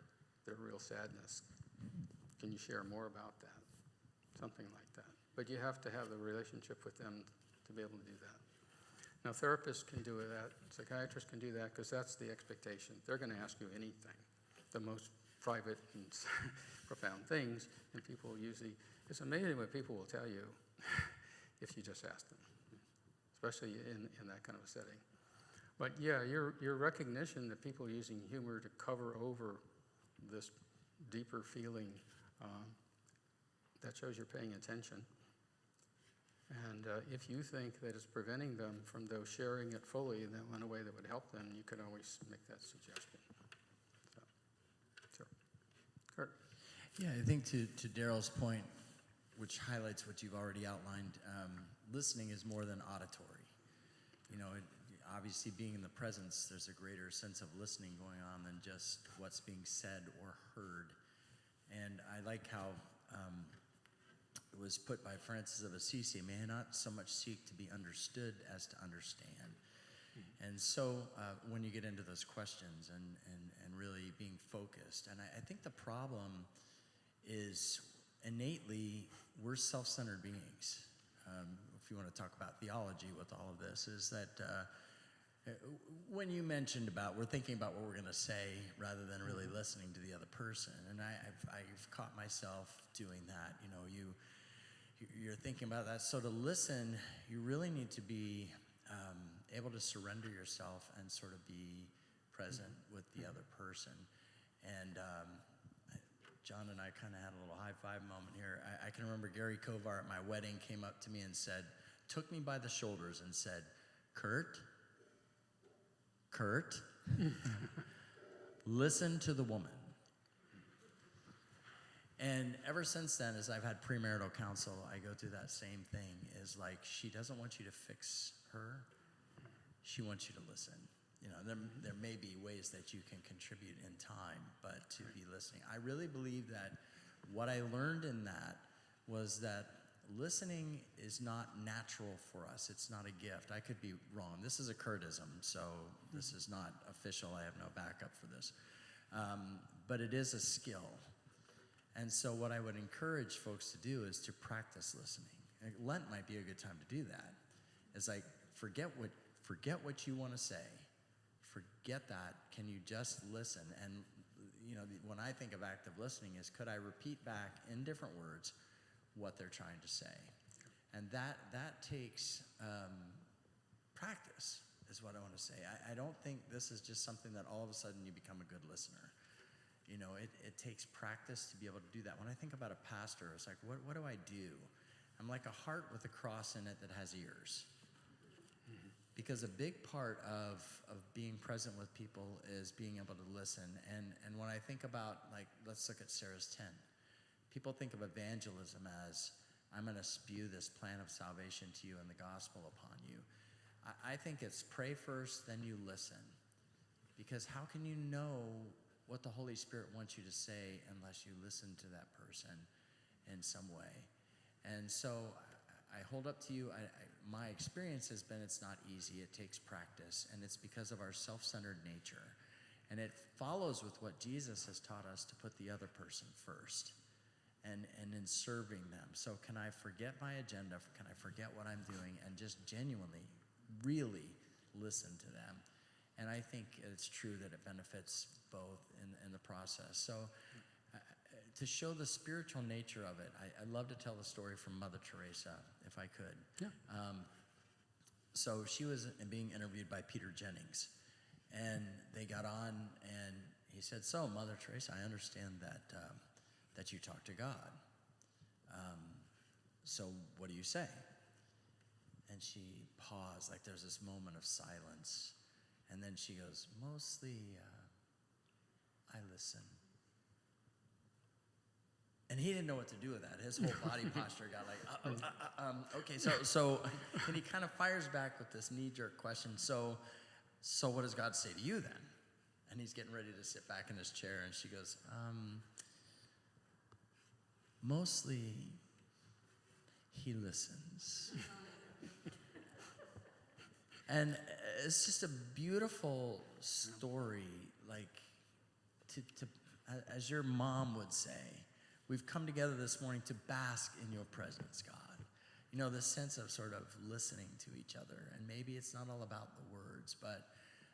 real sadness. Can you share more about that? Something like that. But you have to have the relationship with them to be able to do that. Now, therapists can do that, psychiatrists can do that, because that's the expectation. They're going to ask you anything, the most private and profound things, and people usually, it's amazing what people will tell you if you just ask them, especially in that kind of a setting. But yeah, your recognition that people are using humor to cover over this deeper feeling, that shows you're paying attention. And if you think that it's preventing them from those sharing it fully in a way that would help them, you can always make that suggestion. So, sure. Kurt? Yeah, I think to Daryl's point, which highlights what you've already outlined, listening is more than auditory. You know, obviously being in the presence, there's a greater sense of listening going on than just what's being said or heard. And I like how it was put by Francis of Assisi, may I not so much seek to be understood as to understand. And so when you get into those questions and really being focused, and I think the problem is innately we're self-centered beings. If you want to talk about theology with all of this, is that when you mentioned about we're thinking about what we're going to say rather than really listening to the other person, and I've caught myself doing that. You know, you're thinking about that. So to listen, you really need to be able to surrender yourself and sort of be present with the other person. And John and I kind of had a little high five moment here. I can remember Gary Kovar at my wedding came up to me and took me by the shoulders and said, Kurt, listen to the woman. And ever since then, as I've had premarital counsel, I go through that same thing, is like, she doesn't want you to fix her. She wants you to listen. You know, there may be ways that you can contribute in time, but to be listening. I really believe that what I learned in that was that listening is not natural for us. It's not a gift. I could be wrong. This is a Kurtism, so this is not official. I have no backup for this. But it is a skill. And so what I would encourage folks to do is to practice listening. Lent might be a good time to do that. It's like, forget what you want to say. Forget that. Can you just listen? And you know, when I think of active listening is, could I repeat back in different words what they're trying to say? And that takes practice, is what I want to say. I don't think this is just something that all of a sudden you become a good listener. You know, it takes practice to be able to do that. When I think about a pastor, it's like, what do I do? I'm like a heart with a cross in it that has ears. Because a big part of being present with people is being able to listen. And when I think about, like, let's look at Sarah's tent. People think of evangelism as, I'm going to spew this plan of salvation to you and the gospel upon you. I think it's pray first, then you listen. Because how can you know what the Holy Spirit wants you to say unless you listen to that person in some way. And so I hold up to you, my experience has been it's not easy, it takes practice, and it's because of our self-centered nature. And it follows with what Jesus has taught us to put the other person first and in serving them. So can I forget my agenda, can I forget what I'm doing, and just genuinely, really listen to them? And I think it's true that it benefits both in the process. So to show the spiritual nature of it, I'd love to tell the story from Mother Teresa, if I could. Yeah. So she was being interviewed by Peter Jennings, and they got on, and he said, "So, Mother Teresa, I understand that you talk to God. So what do you say?" And she paused, like there's this moment of silence, and then she goes, "Mostly, I listen." And he didn't know what to do with that. His whole body posture got like, okay. So, and he kind of fires back with this knee-jerk question. So what does God say to you then? And he's getting ready to sit back in his chair, and she goes, "Mostly, he listens." And it's just a beautiful story, like, as your mom would say, we've come together this morning to bask in your presence, God. You know, this sense of sort of listening to each other. And maybe it's not all about the words, but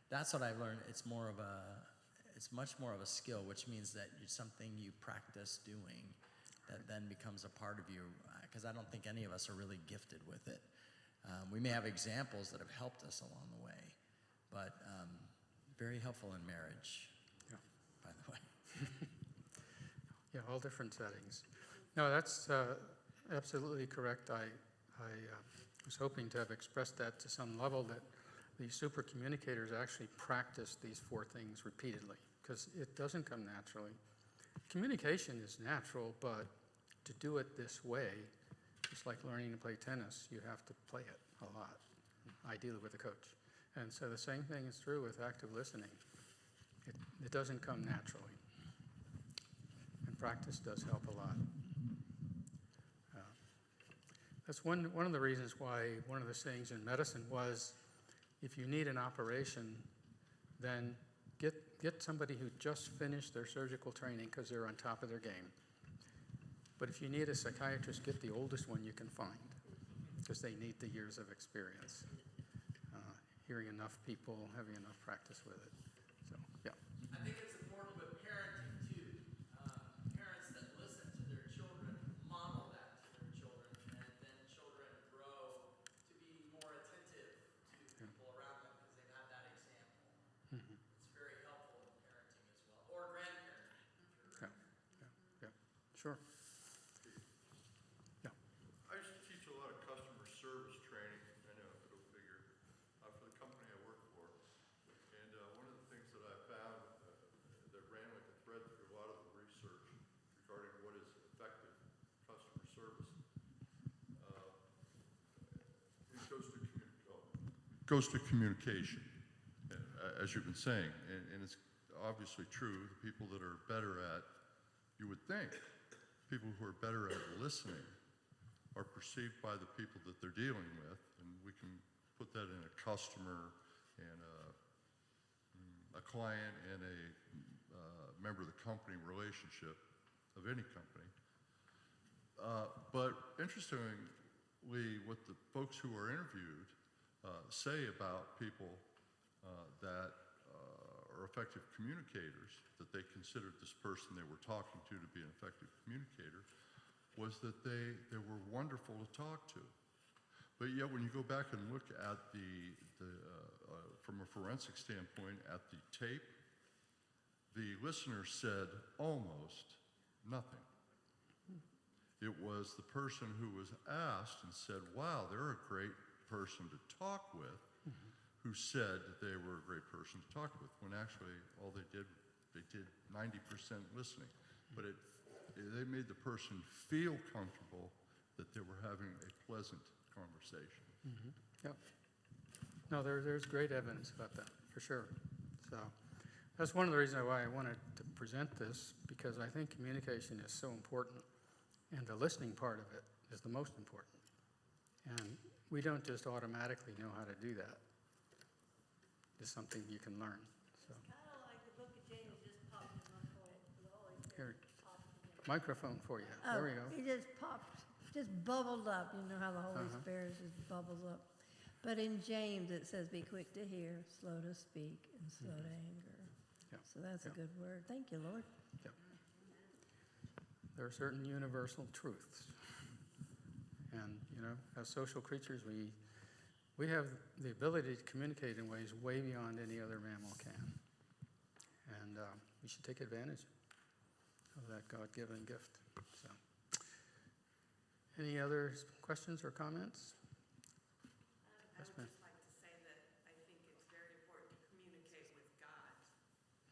that's what I've learned. It's much more of a skill, which means that it's something you practice doing that then becomes a part of you, because I don't think any of us are really gifted with it. We may have examples that have helped us along the way, but very helpful in marriage, Yeah. by the way. Yeah, all different settings. No, that's absolutely correct. I was hoping to have expressed that to some level, that the super communicators actually practice these 4 things repeatedly, because it doesn't come naturally. Communication is natural, but to do it this way, it's like learning to play tennis. You have to play it a lot, ideally with a coach. And so the same thing is true with active listening. It doesn't come naturally. And practice does help a lot. That's one of the reasons why one of the sayings in medicine was, if you need an operation, then get somebody who just finished their surgical training because they're on top of their game. But if you need a psychiatrist, get the oldest one you can find, because they need the years of experience, hearing enough people, having enough practice with it. So, yeah. I think it's important with parenting too. Parents that listen to their children model that to their children, and then children grow to be more attentive to people around them because they've had that example. Mhm. It's very helpful in parenting as well, or grandparenting. Yeah. Yeah. Sure. Yeah. I used to teach a lot of customer service training. I know, go figure, for the company I work for. And one of the things that I found that ran like a thread through a lot of the research regarding what is effective customer service, it goes to communication, as you've been saying. And it's obviously true. The people that are better at, you would think, people who are better at listening are perceived by the people that they're dealing with, and we can put that in a customer and a client and a member of the company relationship of any company. But interestingly, what the folks who are interviewed say about people that are effective communicators, that they considered this person they were talking to be an effective communicator, was that they were wonderful to talk to. But yet when you go back and look at from a forensic standpoint at the tape, the listener said almost nothing. It was the person who was asked and said, "Wow, they're a great person to talk with," who said that they were a great person to talk with, when actually all they did 90% listening. But they made the person feel comfortable that they were having a pleasant conversation. Yep. No, there's great evidence about that, for sure. So That's one of the reasons why I wanted to present this, because I think communication is so important, and the listening part of it is the most important. And we don't just automatically know how to do that. It's something you can learn. So, It's kind of like the book of James just popped in my head. The Holy here, Spirit popped in. microphone for you. There we go. It just popped, just bubbled up. You know how the Holy Uh-huh. Spirit just bubbles up. But in James it says, "Be quick to hear, slow to speak, and slow to anger." Yeah. So that's a Yeah. good word. Thank you, Lord. Yep. There are certain universal truths. And, you know, as social creatures, we have the ability to communicate in ways way beyond any other mammal can. And we should take advantage of that God-given gift. So, any other questions or comments? I Yes, would ma'am. just like to say that I think it's very important to communicate with God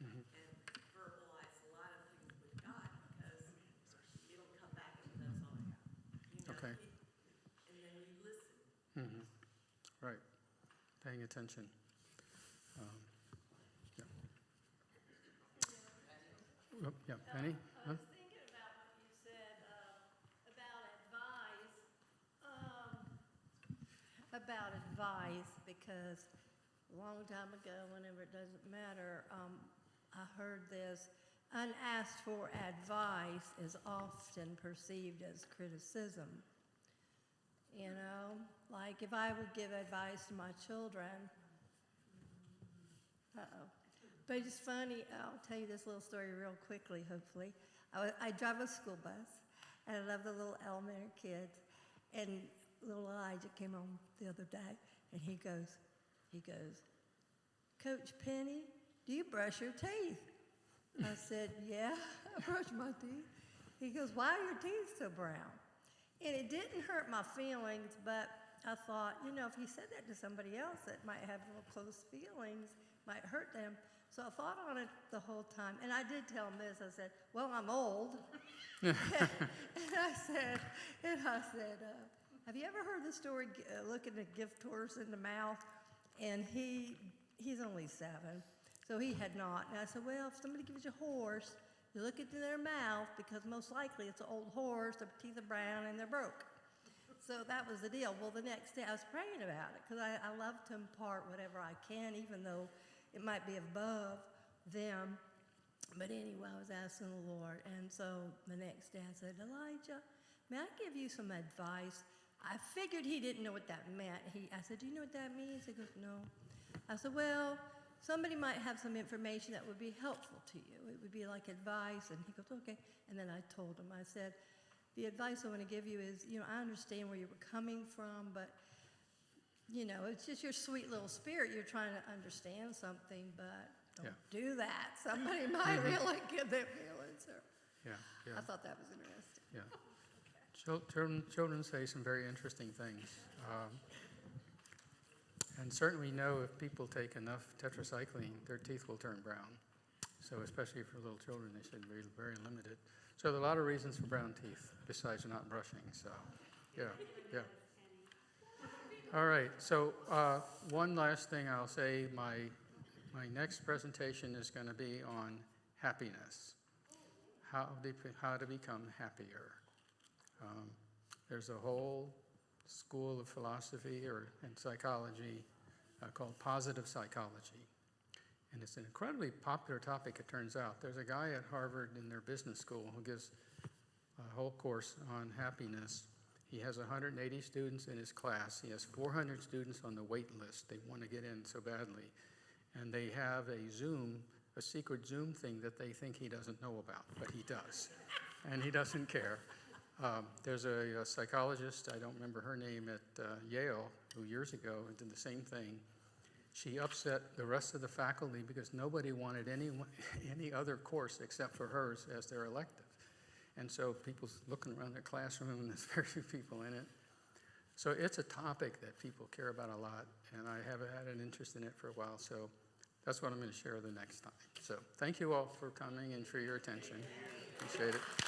Mhm. and verbalize a lot of things with God, because it'll come back and that's all I have. You know, Okay. And then you listen. Mhm. Right. Paying attention. Yeah. Oh, yeah, Penny? I was thinking about what you said about advice, because a long time ago, whenever it doesn't matter, I heard this: unasked for advice is often perceived as criticism. You know, like if I would give advice to my children, but it's funny, I'll tell you this little story real quickly, hopefully. I drive a school bus, and I love the little elementary kids. And little Elijah came home the other day, and he goes, "Coach Penny, do you brush your teeth?" I said, "Yeah, I brush my teeth." He goes, "Why are your teeth so brown?" And it didn't hurt my feelings, but I thought, you know, if he said that to somebody else that might have little close feelings, might hurt them. So I thought on it the whole time. And I did tell him this. I said, "Well, I'm old." and I said, "Have you ever heard the story, looking a gift horse in the mouth?" And he's only 7, so he had not. And I said, "Well, if somebody gives you a horse, you look into their mouth, because most likely it's an old horse, their teeth are brown, and they're broke." So that was the deal. Well, the next day I was praying about it, because I love to impart whatever I can, even though it might be above them. But anyway, I was asking the Lord. And so the next day I said, "Elijah, may I give you some advice?" I figured he didn't know what that meant. I said, "Do you know what that means?" He goes, "No." I said, "Well, somebody might have some information that would be helpful to you. It would be like advice." And he goes, "Okay." And then I told him, I said, "The advice I want to give you is, you know, I understand where you were coming from, but, you know, it's just your sweet little spirit. You're trying to understand something, but don't do that. Somebody might really get their feelings hurt." Yeah. I thought that was interesting. Yeah. Children say some very interesting things. And certainly know if people take enough tetracycline, their teeth will turn brown. So especially for little children, they should be very limited. So there are a lot of reasons for brown teeth besides not brushing. So, yeah. All right. So one last thing I'll say, my next presentation is going to be on happiness, how to become happier. There's a whole school of philosophy and psychology called positive psychology. And it's an incredibly popular topic, it turns out. There's a guy at Harvard in their business school who gives a whole course on happiness. He has 180 students in his class. He has 400 students on the wait list. They want to get in so badly. And they have a secret Zoom thing that they think he doesn't know about, but he does. And he doesn't care. There's a psychologist, I don't remember her name, at Yale, who years ago did the same thing. She upset the rest of the faculty because nobody wanted any other course except for hers as their elective. And so people's looking around their classroom and there's very few people in it. So it's a topic that people care about a lot, and I have had an interest in it for a while, so that's what I'm going to share the next time. So thank you all for coming and for your attention. Appreciate it.